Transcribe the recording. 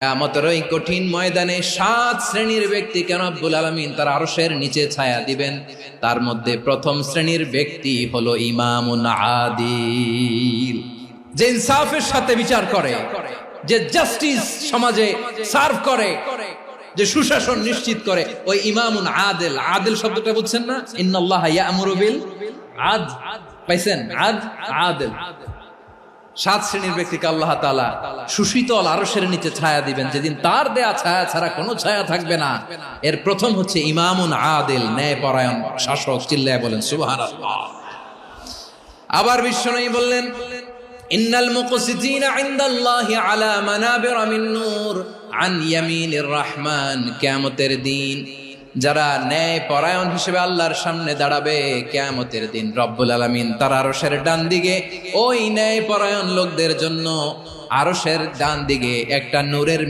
কিয়ামতের ওই কঠিন ময়দানে 7 শ্রেণীর ব্যক্তিকে রব্বুল আলামিন তার আরশের নিচে ছায়া দিবেন। তার মধ্যে প্রথম শ্রেণীর ব্যক্তি হলো ইমামুন আদিল, যে ইনসাফের সাথে বিচার করে, যে জাস্টিস সমাজে সার্ভ করে, যে সুশাসন নিশ্চিত করে, ওই ইমামুন আদিল। আদিল শব্দটা বুঝছেন না? ইন্নাল্লাহা ইয়া'মুরু বিল আদল, পাইছেন? আদিল। 7 শ্রেণীর ব্যক্তিকে আল্লাহ তাআলা সুশীতল আরশের নিচে ছায়া দিবেন, যেদিন তার দেয়া ছায়া ছাড়া কোনো ছায়া থাকবে না। এর প্রথম হচ্ছে ইমামুন আদিল, ন্যায়পরায়ণ শাসক। চিল্লায় বলেন সুবহানাল্লাহ। আবার বিশ্বনবী বললেন, ইন্নাল মুকসিতিনা ইনদাল্লাহি আলা মানাবিরা মিন নূর আন ইয়ামিনির রহমান। কিয়ামতের দিন যারা ন্যায় পরায়ণ হিসেবে আল্লাহর সামনে দাঁড়াবে, কিয়ামতের দিন রব্বুল আলামিন তার আরশের ডান দিকে ওই ন্যায় পরায়ণ লোকদের জন্য আরশের ডান দিকে একটা নূরের